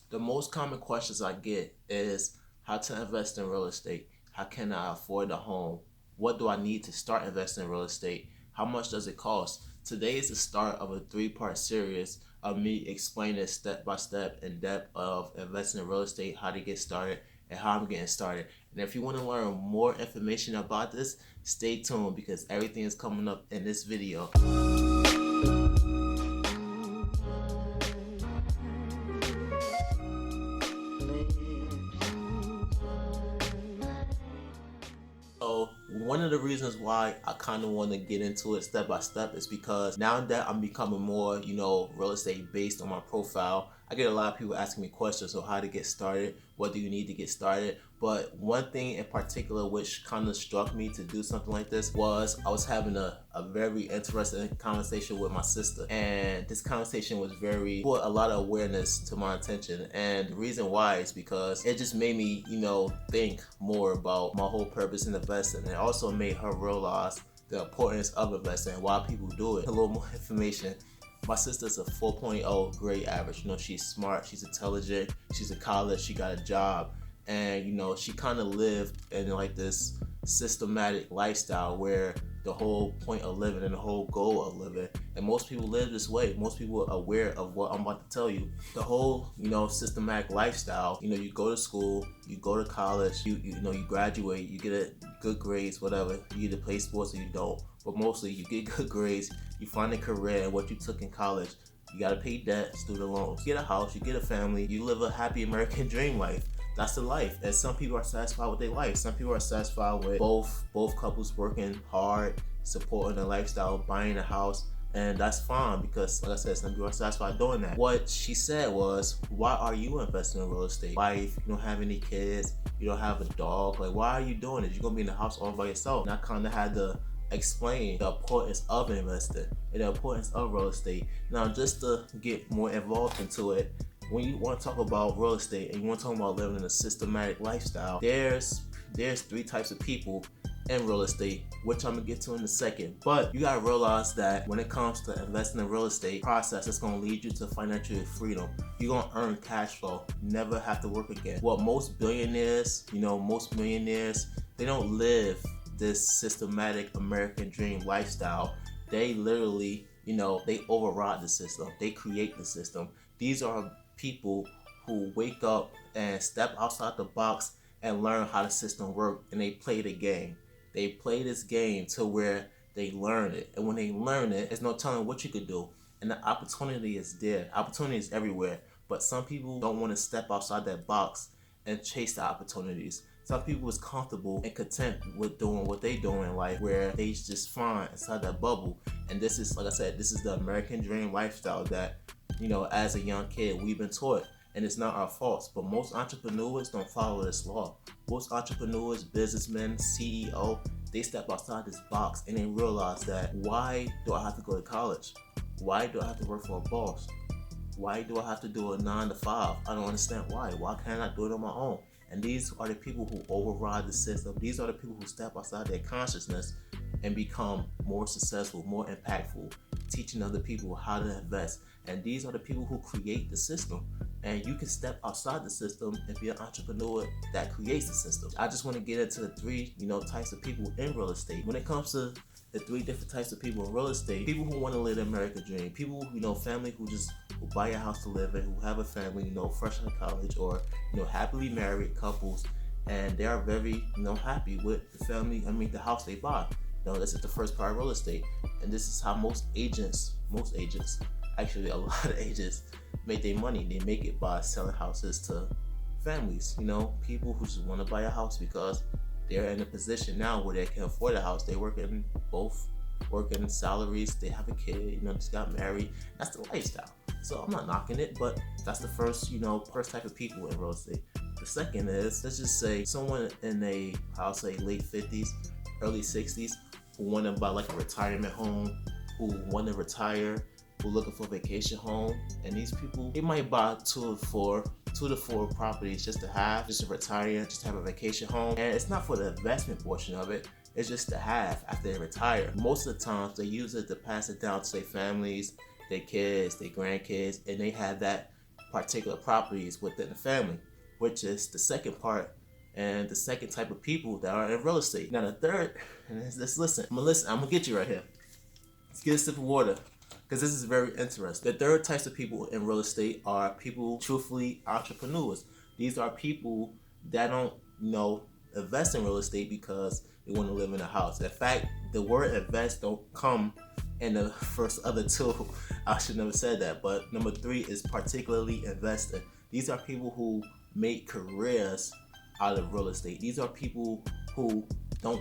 The most common questions I get is how to invest in real estate. How can I afford a home? What do I need to start investing in real estate? How much does it cost? Today is the start of a three-part series of me explaining step by step in depth of investing in real estate, how to get started, and how I'm getting started. And if you want to learn more information about this, stay tuned because everything is coming up in this video. So one of the reasons why I kind of want to get into it step by step is because now that I'm becoming more, real estate based on my profile, I get a lot of people asking me questions on how to get started, what do you need to get started. But one thing in particular which kind of struck me to do something like this was I was having a very interesting conversation with my sister, and this conversation was brought a lot of awareness to my attention. And the reason why is because it just made me think more about my whole purpose in investing, and it also made her realize the importance of investing and why people do it. A little more information. My sister's a 4.0 grade average. She's smart, she's intelligent, she's in college, she got a job, and she kind of lived in like this systematic lifestyle where the whole point of living and the whole goal of living, and most people live this way. Most people are aware of what I'm about to tell you. The whole systematic lifestyle, you go to school, you go to college, you graduate, you get a good grades, whatever, you either play sports or you don't, but mostly you get good grades, you find a career in what you took in college, you gotta pay debt, student loans, you get a house, you get a family, you live a happy American dream life. That's the life. And some people are satisfied with their life. Some people are satisfied with both couples working hard, supporting their lifestyle, buying a house, and that's fine because, like I said, some people are satisfied doing that. What she said was, why are you investing in real estate? Why, if you don't have any kids, you don't have a dog, like why are you doing it? You're gonna be in the house all by yourself. And I kind of had to explain the importance of investing and the importance of real estate. Now, just to get more involved into it, when you want to talk about real estate and you want to talk about living in a systematic lifestyle, there's three types of people in real estate, which I'm gonna get to in a second. But you gotta realize that when it comes to investing in real estate process, it's gonna lead you to financial freedom. You're gonna earn cash flow, never have to work again. What most billionaires, most millionaires, they don't live this systematic American dream lifestyle. They literally, they override the system. They create the system. These are people who wake up and step outside the box and learn how the system works, and they play the game. They play this game to where they learn it, and when they learn it, there's no telling what you could do, and the opportunity is there. Opportunity is everywhere, but some people don't want to step outside that box and chase the opportunities. Some people is comfortable and content with doing what they do in life, where they just fine inside that bubble. And this is, like I said, this is the American dream lifestyle that as a young kid, we've been taught, and it's not our fault. But most entrepreneurs don't follow this law. Most entrepreneurs, businessmen, CEO, they step outside this box and they realize that, why do I have to go to college? Why do I have to work for a boss? Why do I have to do a 9 to 5? I don't understand why. Why can't I do it on my own? And these are the people who override the system. These are the people who step outside their consciousness and become more successful, more impactful, teaching other people how to invest. And these are the people who create the system. And you can step outside the system and be an entrepreneur that creates the system. I just want to get into the three, types of people in real estate. When it comes to the three different types of people in real estate, people who want to live the American dream, people, family who buy a house to live in, who have a family, fresh out of college, or, happily married couples, and they are very, happy with the family, the house they buy. This is the first part of real estate. And this is how most agents, actually a lot of agents, make their money. They make it by selling houses to families, people who just want to buy a house because they're in a position now where they can afford a house. They working salaries, they have a kid, just got married. That's the lifestyle. So I'm not knocking it, but that's the first type of people in real estate. The second is, let's just say someone in I'll say late 50s, early 60s, who want to buy like a retirement home, who want to retire, who looking for a vacation home. And these people, they might buy two to four properties just to retire, just to have a vacation home. And it's not for the investment portion of it. It's just to have after they retire. Most of the times they use it to pass it down to their families, their kids, their grandkids, and they have that particular properties within the family, which is the second part and the second type of people that are in real estate. Now the third, and let's listen. I'm gonna get you right here. Let's get a sip of water, because this is very interesting. The third types of people in real estate are people, truthfully, entrepreneurs. These are people that don't, invest in real estate because they want to live in a house. In fact, the word invest don't come in the first other two. I should never said that. But number 3 is particularly investing. These are people who make careers out of real estate. These are people who don't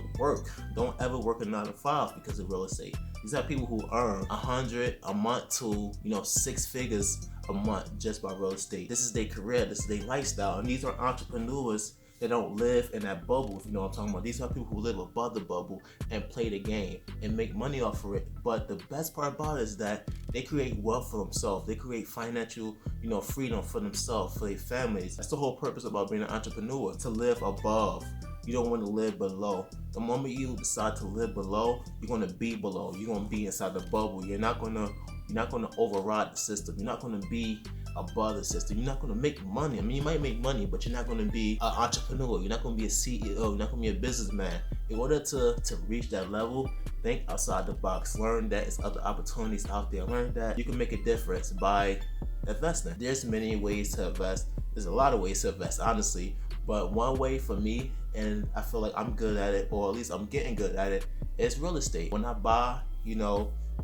ever work a 9 to 5 because of real estate. These are people who earn $100 a month to 6 figures a month just by real estate. This is their career, this is their lifestyle, and these are entrepreneurs that don't live in that bubble, if you know what I'm talking about. These are people who live above the bubble and play the game and make money off of it. But the best part about it is that they create wealth for themselves. They create financial, freedom for themselves, for their families. That's the whole purpose about being an entrepreneur, to live above. You don't want to live below. The moment you decide to live below, you're going to be below. You're going to be inside the bubble. You're not going to override the system. You're not going to be above the system. You're not going to make money. I mean, you might make money, but you're not going to be an entrepreneur. You're not going to be a CEO. You're not going to be a businessman. In order to reach that level, think outside the box. Learn that there's other opportunities out there. Learn that you can make a difference by investing. There's many ways to invest. There's a lot of ways to invest, honestly. But one way for me, and I feel like I'm good at it, or at least I'm getting good at it, is real estate. When I buy,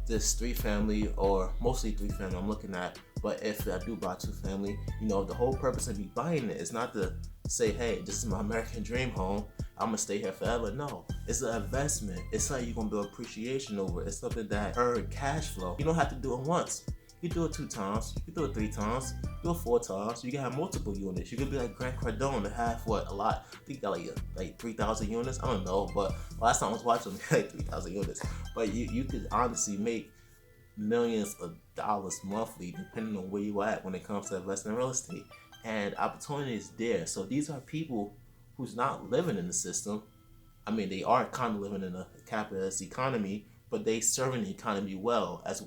this 3-family, or mostly 3-family I'm looking at, but if I do buy 2-family, the whole purpose of me buying it is not to say, hey, this is my American dream home, I'm gonna stay here forever. No, it's an investment. It's like you're gonna build appreciation over it. It's something that earns cash flow. You don't have to do it once. You do it 2 times, you do it 3 times, you do it 4 times. You can have multiple units. You could be like Grant Cardone and have a lot. I think got like 3,000 units. I don't know, but last time I was watching, like 3,000 units. But you could honestly make millions of dollars monthly, depending on where you at when it comes to investing in real estate. And opportunity is there. So these are people who's not living in the system. I mean, they are kind of living in a capitalist economy, but they serving the economy well as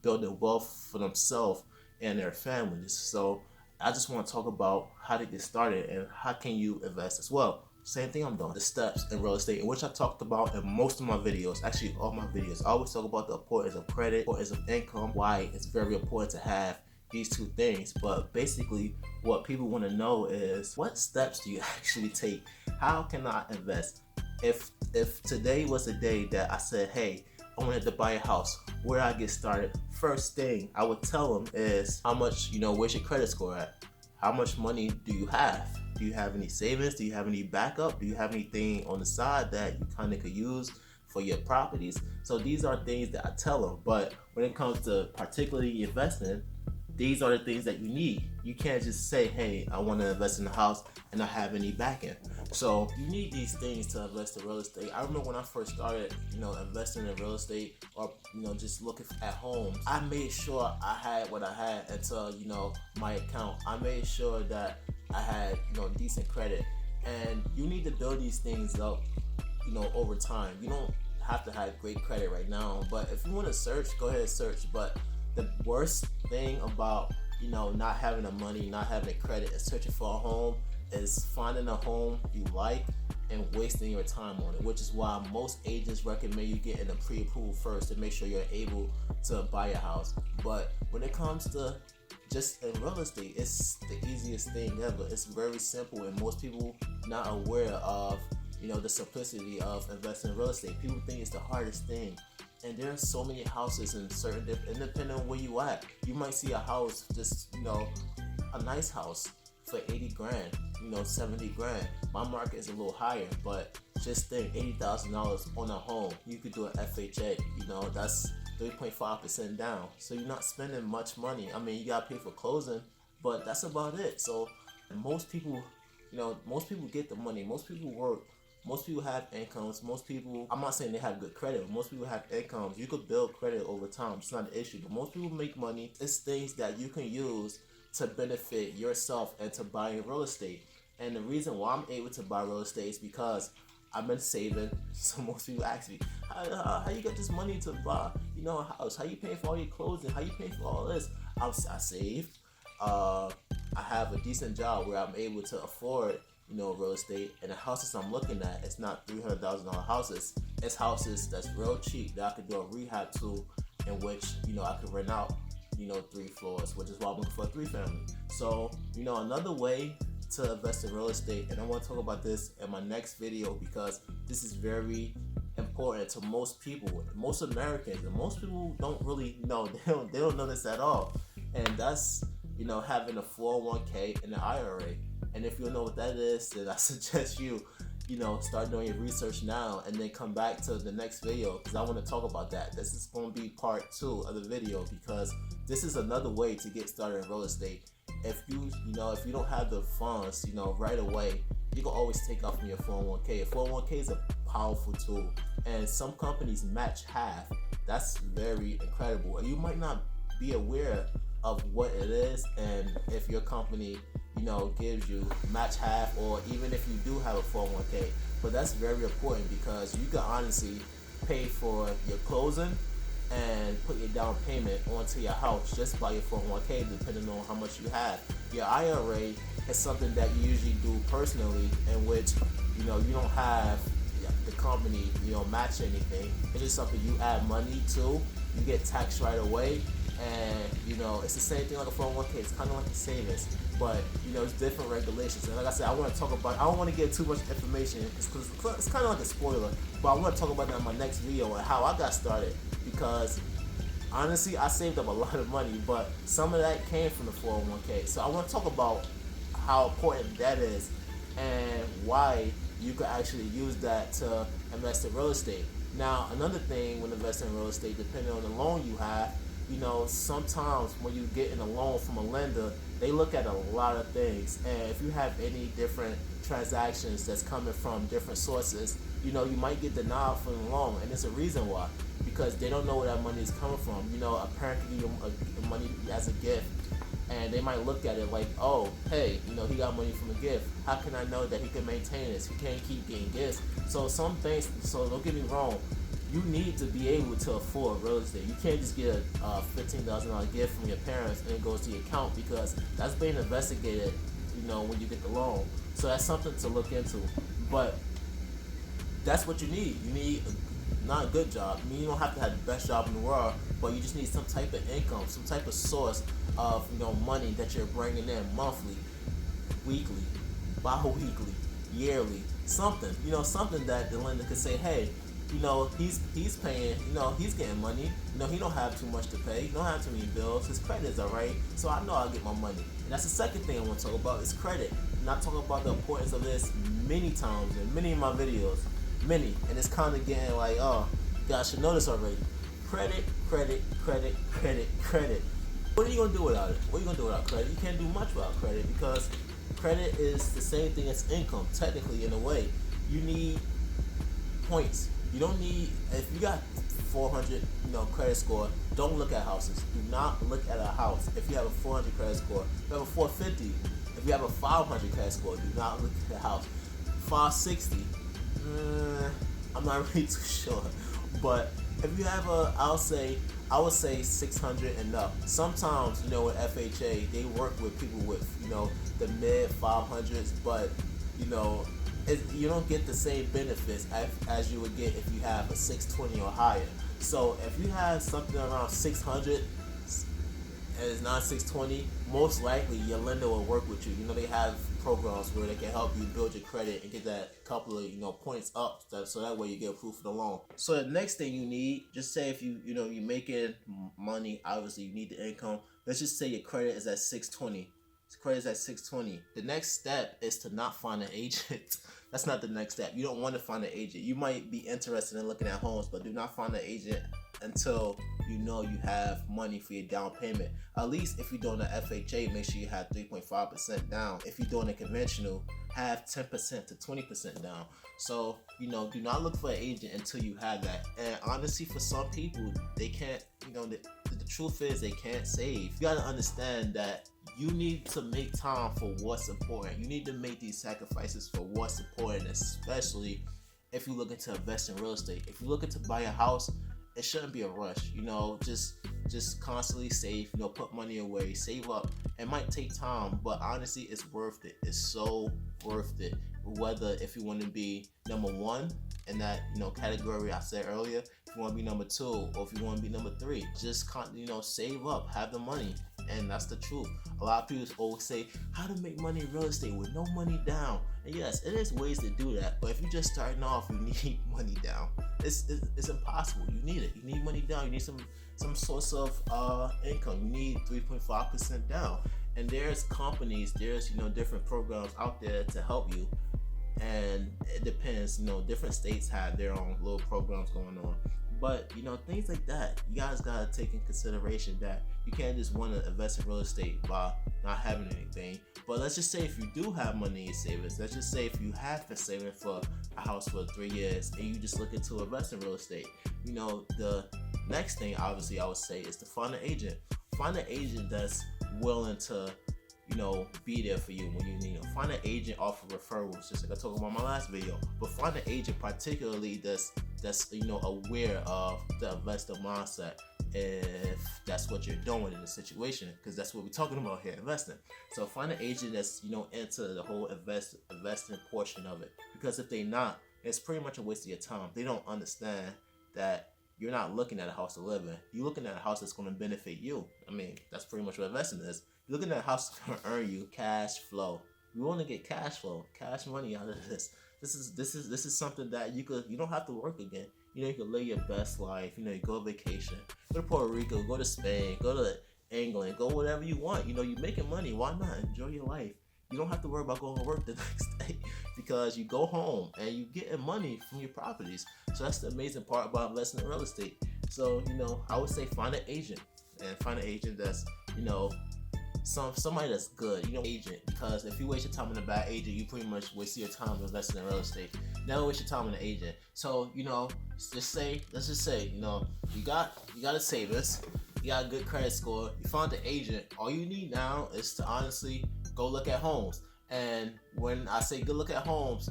building wealth for themselves and their families. So I just want to talk about how to get started and how can you invest as well. Same thing I'm doing, the steps in real estate, in which I talked about in most of my videos, actually all my videos. I always talk about the importance of credit, importance of income, why it's very important to have these 2 things. But basically what people want to know is, what steps do you actually take? How can I invest? If today was the day that I said, hey, I wanted to buy a house, where do I get started? First thing I would tell them is, how much, where's your credit score at? How much money do you have? Do you have any savings? Do you have any backup? Do you have anything on the side that you kind of could use for your properties? So these are things that I tell them. But when it comes to particularly investing, these are the things that you need. You can't just say, hey, I want to invest in a house and not have any backing. So you need these things to invest in real estate. I remember when I first started, investing in real estate, or just looking at homes, I made sure I had what I had until my account. I made sure that I had decent credit, and you need to build these things up over time. You don't have to have great credit right now, but if you want to search, go ahead and search. But the worst thing about not having the money, not having the credit, and searching for a home is finding a home you like and wasting your time on it, which is why most agents recommend you getting a pre-approval first to make sure you're able to buy a house. But when it comes to just in real estate, it's the easiest thing ever. It's very simple, and most people not aware of the simplicity of investing in real estate. People think it's the hardest thing. And there are so many houses in certain independent on where you at. You might see a house, just a nice house for 80 grand, 70 grand. My market is a little higher, but just think, $80,000 on a home. You could do an FHA, that's 3.5% down. So you're not spending much money. I mean, you gotta pay for closing, but that's about it. So most people get the money. Most people work. Most people have incomes. Most people, I'm not saying they have good credit, but most people have incomes. You could build credit over time. It's not an issue. But most people make money. It's things that you can use to benefit yourself and to buy real estate. And the reason why I'm able to buy real estate is because I've been saving. So most people ask me, how you get this money to buy, a house? How you paying for all your clothing? How you paying for all this? I saved. I have a decent job where I'm able to afford, real estate, and the houses I'm looking at, it's not $300,000 houses. It's houses that's real cheap that I could do a rehab to, in which I could rent out, 3 floors, which is why I'm looking for a 3-family. So another way to invest in real estate, and I want to talk about this in my next video because this is very important to most people, most Americans, and most people don't really know. They don't know this at all, and that's having a 401k and an IRA. And if you don't know what that is, then I suggest you start doing your research now and then come back to the next video because I want to talk about that. This is going to be part 2 of the video because this is another way to get started in real estate. If you don't have the funds, right away, you can always take off from your 401k. A 401k is a powerful tool, and some companies match half. That's very incredible. And you might not be aware of what it is, and if your company gives you match half, or even if you do have a 401k. But that's very important because you can honestly pay for your closing and put your down payment onto your house just by your 401k, depending on how much you have. Your IRA is something that you usually do personally, in which you don't have the company match anything. It's just something you add money to. You get taxed right away, and it's the same thing like a 401k. It's kind of like a savings, but it's different regulations. And like I said, I want to talk about. I don't want to get too much information because it's kind of like a spoiler. But I want to talk about that in my next video and how I got started. Because honestly, I saved up a lot of money, but some of that came from the 401k. So I want to talk about how important that is and why you could actually use that to invest in real estate. Now, another thing when investing in real estate, depending on the loan you have, sometimes when you get in a loan from a lender, they look at a lot of things. And if you have any different transactions that's coming from different sources, you might get denied from the loan. And there's a reason why. Because they don't know where that money is coming from. A parent can give you money as a gift, and they might look at it like, oh, hey, he got money from a gift. How can I know that he can maintain this? He can't keep getting gifts. So some things, so don't get me wrong, you need to be able to afford real estate. You can't just get a $15,000 gift from your parents and it goes to your account, because that's being investigated, when you get the loan. So that's something to look into. But that's what you need. You need not a good job. You don't have to have the best job in the world, but you just need some type of income, some type of source of money that you're bringing in monthly, weekly, bi-weekly, yearly, something. Something that the lender could say, hey, he's paying, he's getting money. He don't have too much to pay. He don't have too many bills. His credit is alright, so I know I'll get my money. And that's the second thing I want to talk about is credit. And I talk about the importance of this many times in many of my videos. Many. And it's kind of getting like, oh, you guys should know this already. Credit, credit, credit, credit, credit. What are you going to do without it? What are you going to do without credit? You can't do much without credit, because credit is the same thing as income, technically, in a way. You need points. You don't need, if you got 400, credit score, don't look at houses. Do not look at a house. If you have a 400 credit score, if you have a 450, if you have a 500 credit score, do not look at a house. 560, I'm not really too sure. But if you have I would say 600 and up. Sometimes, with FHA, they work with people with, the mid 500s, but, you don't get the same benefits as you would get if you have a 620 or higher. So if you have something around 600 and it's not 620, most likely your lender will work with you. They have programs where they can help you build your credit and get that couple of points up, so that way you get approved for the loan. So the next thing you need, just say if you're making money, obviously you need the income. Let's just say your credit is at 620. Credit is at 620. The next step is to not find an agent. That's not the next step. You don't want to find an agent. You might be interested in looking at homes, but do not find an agent until you have money for your down payment. At least if you're doing the FHA, make sure you have 3.5% down. If you're doing a conventional, have 10% to 20% down. So, do not look for an agent until you have that. And honestly, for some people, they can't, the truth is they can't save. You got to understand that you need to make time for what's important. You need to make these sacrifices for what's important, especially if you're looking to invest in real estate. If you're looking to buy a house, it shouldn't be a rush. Just constantly save, put money away, save up, It might take time, but honestly, it's worth it. It's so worth it. Whether if you want to be number one in that category I said earlier, if you want to be number two, or if you want to be number three, just save up, have the money, and that's the truth. A lot of people always say how to make money in real estate with no money down. And yes, it is ways to do that, but if you're just starting off, you need money down. It's impossible. You need it. You need money down. You need some source of income. You need 3.5% down. And there's companies, there's different programs out there to help you. And it depends, different states have their own little programs going on. But things like that, you guys gotta take in consideration that you can't just want to invest in real estate by not having anything. But let's just say if you do have money in your savings, let's just say if you have been saving for a house for 3 years and you just looking to invest in real estate, the next thing obviously I would say is to find an agent. Find an agent that's willing to be there for you when you need them. Find an agent off of referrals, just like I talked about in my last video. But find an agent particularly that's aware of the investor mindset, if that's what you're doing in the situation, because that's what we're talking about here, investing. So find an agent that's into the whole investing portion of it, because if they not, it's pretty much a waste of your time. They don't understand that you're not looking at a house to live in. You're looking at a house that's going to benefit you. I mean, that's pretty much what investing is. You're looking at a house that's going to earn you cash flow. You want to get cash flow, cash money out of this. This is something that you don't have to work again. You can live your best life. You go on vacation, go to Puerto Rico, go to Spain, go to England, go whatever you want. You're making money. Why not enjoy your life? You don't have to worry about going to work the next day, because you go home and you getting money from your properties. So that's the amazing part about investing in real estate. So I would say find an agent, and find an agent that's somebody that's good, agent. Because if you waste your time on a bad agent, you pretty much waste your time investing in real estate. Never waste your time on an agent. So let's just say you got a savings, you got a good credit score, you found the agent. All you need now is to honestly go look at homes. And when I say go look at homes,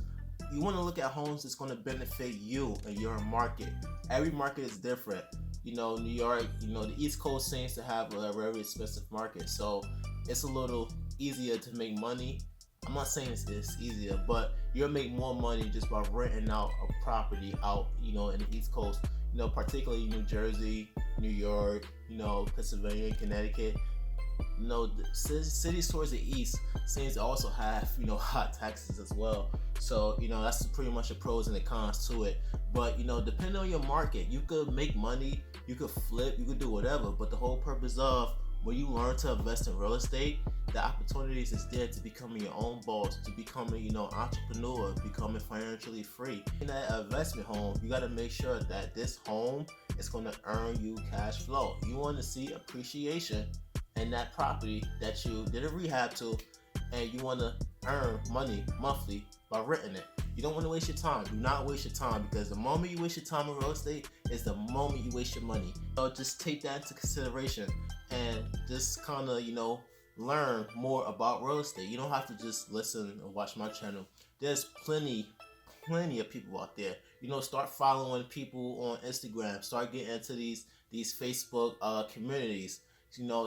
you want to look at homes that's going to benefit you and your market. Every market is different. New York, the East Coast seems to have a very expensive market, so it's a little easier to make money. I'm not saying it's easier, but you'll make more money just by renting out a property out, in the East Coast. Particularly New Jersey, New York, Pennsylvania, Connecticut. The cities towards the east seems to also have hot taxes as well. So that's pretty much the pros and the cons to it. But depending on your market, you could make money, you could flip, you could do whatever. But the whole purpose of when you learn to invest in real estate, the opportunities is there to becoming your own boss, to becoming entrepreneur, becoming financially free. In that investment home, you got to make sure that this home is going to earn you cash flow. You want to see appreciation in that property that you did a rehab to, and you want to earn money monthly by renting it. You don't want to waste your time. Do not waste your time, because the moment you waste your time in real estate is the moment you waste your money. So just take that into consideration and just kind of learn more about real estate. You don't have to just listen or watch my channel. There's plenty of people out there. Start following people on Instagram. Start getting into these Facebook communities.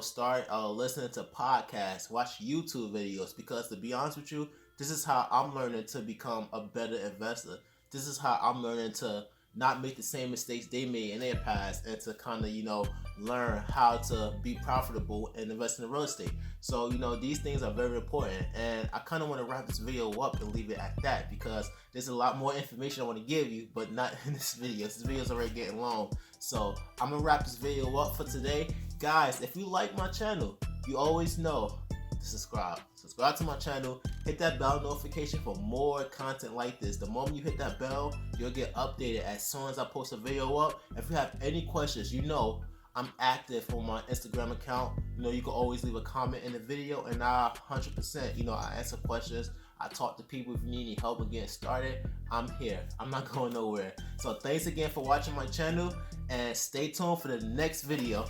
Start listening to podcasts, watch YouTube videos, because to be honest with you, this is how I'm learning to become a better investor. This is how I'm learning to not make the same mistakes they made in their past, and to kind of learn how to be profitable and invest in real estate. So these things are very important, and I kind of want to wrap this video up and leave it at that, because there's a lot more information I want to give you, but not in this video. This video is already getting long, so I'm gonna wrap this video up for today. Guys, if you like my channel, you always know to subscribe to my channel, hit that bell notification for more content like this. The moment you hit that bell, you'll get updated as soon as I post a video up. If you have any questions, I'm active on my Instagram account. You can always leave a comment in the video, and I 100% I answer questions. I talk to people. If you need any help with getting started, I'm here. I'm not going nowhere. So thanks again for watching my channel, and stay tuned for the next video.